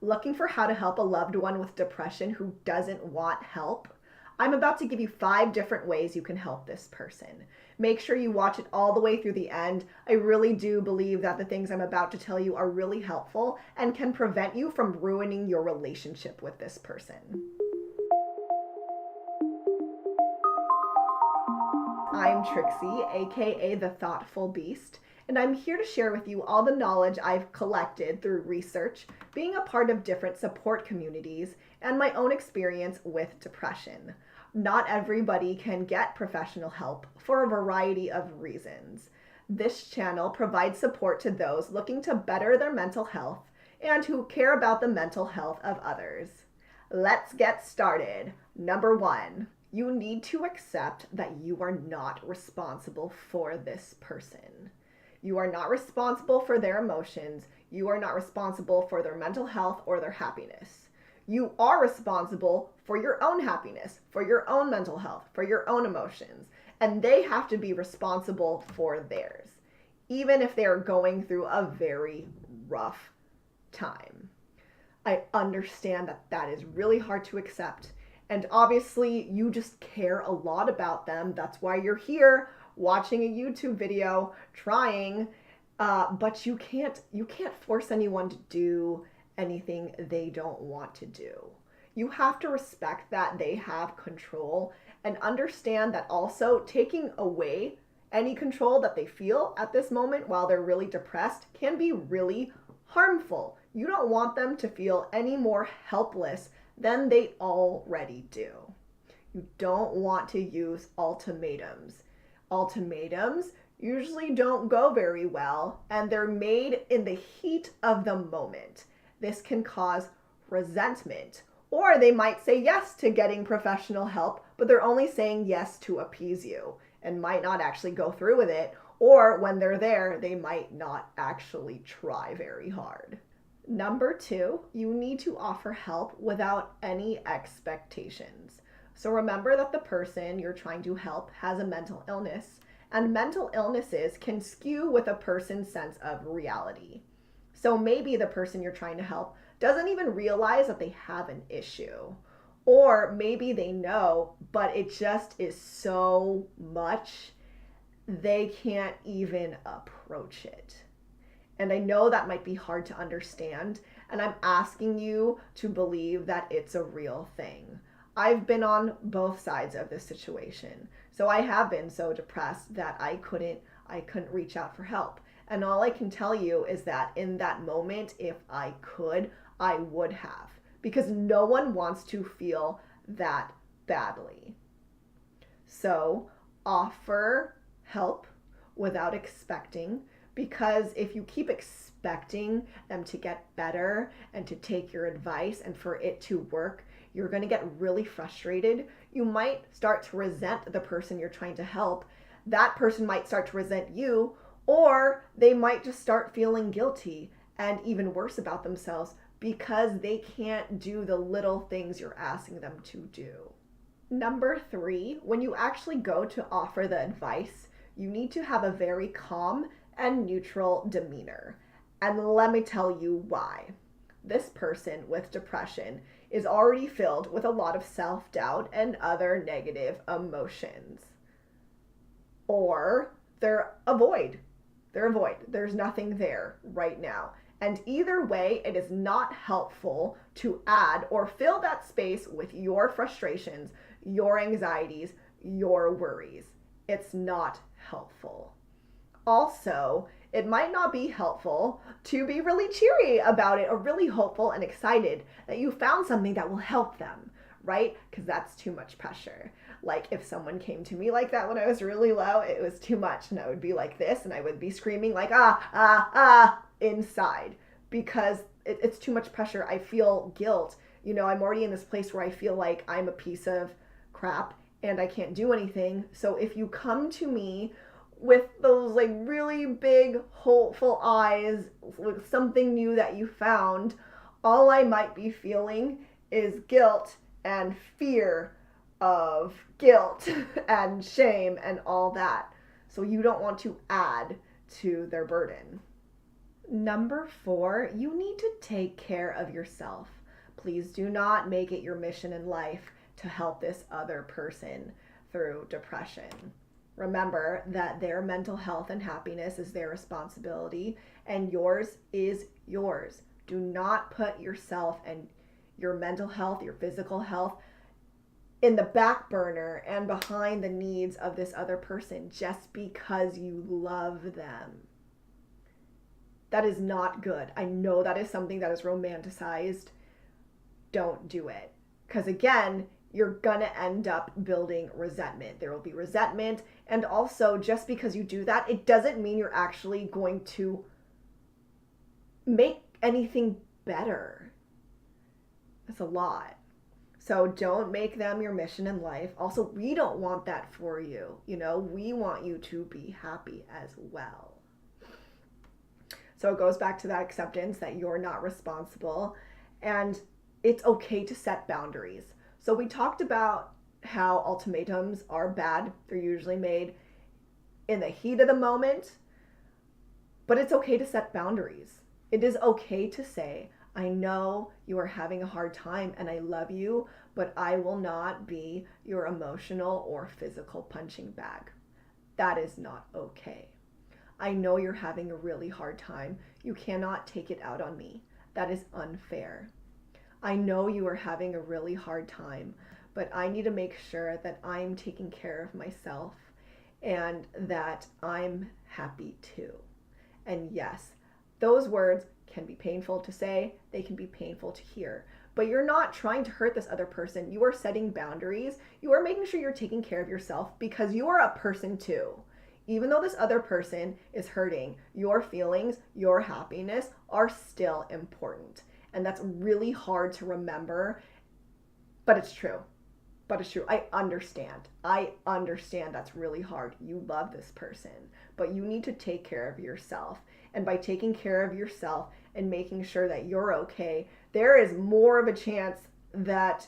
Looking for how to help a loved one with depression who doesn't want help? I'm about to give you 5 different ways you can help this person. Make sure you watch it all the way through the end. I really do believe that the things I'm about to tell you are really helpful and can prevent you from ruining your relationship with this person. I'm Trixie, aka the Thoughtful Beast, and I'm here to share with you all the knowledge I've collected through research, being a part of different support communities, and my own experience with depression. Not everybody can get professional help for a variety of reasons. This channel provides support to those looking to better their mental health and who care about the mental health of others. Let's get started. Number 1. You need to accept that you are not responsible for this person. You are not responsible for their emotions. You are not responsible for their mental health or their happiness. You are responsible for your own happiness, for your own mental health, for your own emotions, and they have to be responsible for theirs, even if they are going through a very rough time. I understand that that is really hard to accept. And obviously, you just care a lot about them. That's why you're here watching a YouTube video, trying. But you can't force anyone to do anything they don't want to do. You have to respect that they have control and understand that also taking away any control that they feel at this moment while they're really depressed can be really harmful. You don't want them to feel any more helpless than they already do. You don't want to use ultimatums. Ultimatums usually don't go very well, and they're made in the heat of the moment. This can cause resentment, or they might say yes to getting professional help, but they're only saying yes to appease you and might not actually go through with it, or when they're there, they might not actually try very hard. Number 2, you need to offer help without any expectations. So remember that the person you're trying to help has a mental illness, and mental illnesses can skew with a person's sense of reality. So maybe the person you're trying to help doesn't even realize that they have an issue. Or maybe they know, but it just is so much, they can't even approach it. And I know that might be hard to understand, and I'm asking you to believe that it's a real thing. I've been on both sides of this situation. So I have been so depressed that I couldn't reach out for help. And all I can tell you is that in that moment, if I could, I would have. Because no one wants to feel that badly. So offer help without expecting. Because if you keep expecting them to get better and to take your advice and for it to work, you're going to get really frustrated. You might start to resent the person you're trying to help. That person might start to resent you, or they might just start feeling guilty and even worse about themselves because they can't do the little things you're asking them to do. Number 3, when you actually go to offer the advice, you need to have a very calm and neutral demeanor. And let me tell you why. This person with depression is already filled with a lot of self-doubt and other negative emotions. Or they're a void. They're a void. There's nothing there right now. And either way, it is not helpful to add or fill that space with your frustrations, your anxieties, your worries. It's not helpful. Also, it might not be helpful to be really cheery about it or really hopeful and excited that you found something that will help them, right? Because that's too much pressure. Like if someone came to me like that when I was really low, it was too much, and I would be like this and I would be screaming like inside because it's too much pressure. I feel guilt. I'm already in this place where I feel like I'm a piece of crap and I can't do anything. So if you come to me with those like really big hopeful eyes with something new that you found, all I might be feeling is guilt and fear of guilt and shame and all that. So you don't want to add to their burden. Number 4, you need to take care of yourself. Please do not make it your mission in life to help this other person through depression. Remember that their mental health and happiness is their responsibility, and yours is yours. Do not put yourself and your mental health, your physical health, in the back burner and behind the needs of this other person just because you love them. That is not good. I know that is something that is romanticized. Don't do it. Because again, you're going to end up building resentment. There will be resentment. And also, just because you do that, it doesn't mean you're actually going to make anything better. That's a lot. So don't make them your mission in life. Also, we don't want that for you. We want you to be happy as well. So it goes back to that acceptance that you're not responsible, and it's okay to set boundaries. So we talked about how ultimatums are bad. They're usually made in the heat of the moment, but it's okay to set boundaries. It is okay to say, I know you are having a hard time and I love you, but I will not be your emotional or physical punching bag. That is not okay. I know you're having a really hard time. You cannot take it out on me. That is unfair. I know you are having a really hard time, but I need to make sure that I'm taking care of myself and that I'm happy too. And yes, those words can be painful to say, they can be painful to hear, but you're not trying to hurt this other person. You are setting boundaries. You are making sure you're taking care of yourself because you are a person too. Even though this other person is hurting, your feelings, your happiness are still important. And that's really hard to remember, but it's true. I understand. That's really hard. You love this person, but you need to take care of yourself. And by taking care of yourself and making sure that you're okay, there is more of a chance that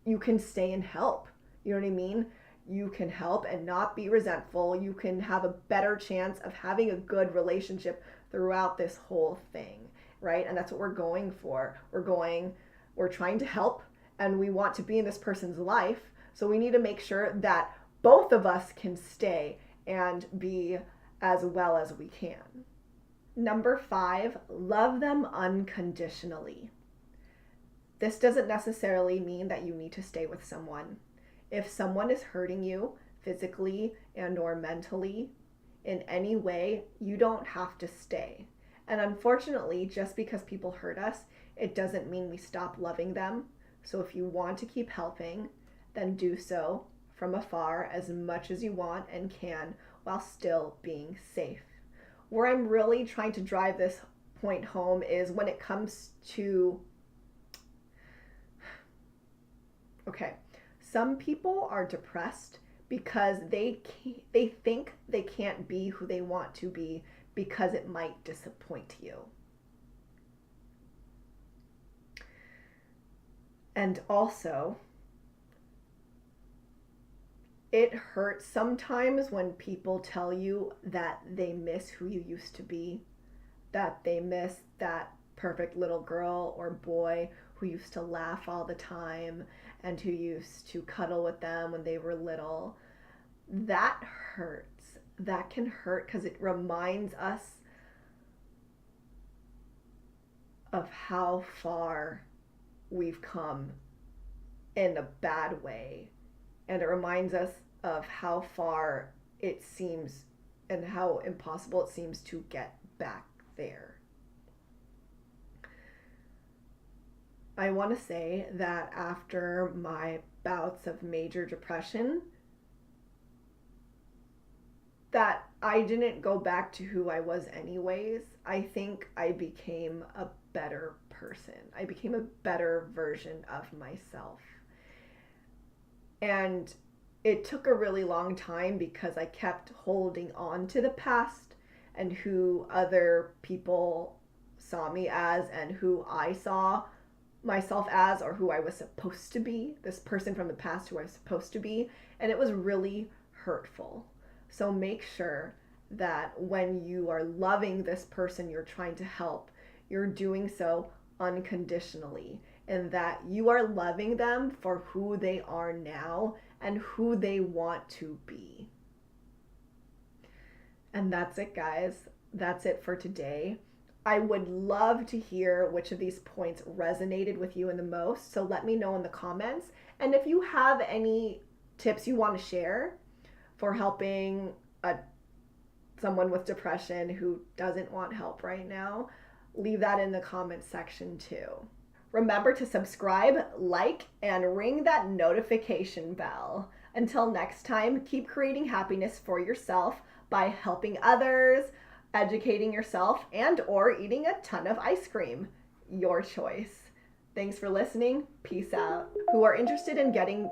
you can stay and help. You know what I mean? You can help and not be resentful. You can have a better chance of having a good relationship throughout this whole thing, right? And that's what we're going for. We're trying to help, and we want to be in this person's life. So we need to make sure that both of us can stay and be as well as we can. Number 5, love them unconditionally. This doesn't necessarily mean that you need to stay with someone. If someone is hurting you physically and or mentally in any way, you don't have to stay. And unfortunately, just because people hurt us, it doesn't mean we stop loving them. So if you want to keep helping, then do so from afar as much as you want and can while still being safe. Where I'm really trying to drive this point home is when it comes to, some people are depressed because they think they can't be who they want to be because it might disappoint you. And also, it hurts sometimes when people tell you that they miss who you used to be, that they miss that perfect little girl or boy who used to laugh all the time and who used to cuddle with them when they were little. That hurts. That can hurt because it reminds us of how far we've come in a bad way. And it reminds us of how far it seems and how impossible it seems to get back there. I want to say that after my bouts of major depression, that I didn't go back to who I was anyways. I think I became a better person. I became a better version of myself. And it took a really long time because I kept holding on to the past and who other people saw me as and who I saw myself as or who I was supposed to be, this person from the past who I was supposed to be, and it was really hurtful. So make sure that when you are loving this person you're trying to help, you're doing so unconditionally, and that you are loving them for who they are now and who they want to be. And that's it, guys. That's it for today. I would love to hear which of these points resonated with you in the most. So let me know in the comments. And if you have any tips you want to share for helping someone with depression who doesn't want help right now, leave that in the comments section too. Remember to subscribe, like, and ring that notification bell. Until next time, keep creating happiness for yourself by helping others, educating yourself, and or eating a ton of ice cream. Your choice. Thanks for listening. Peace out. Who are interested in getting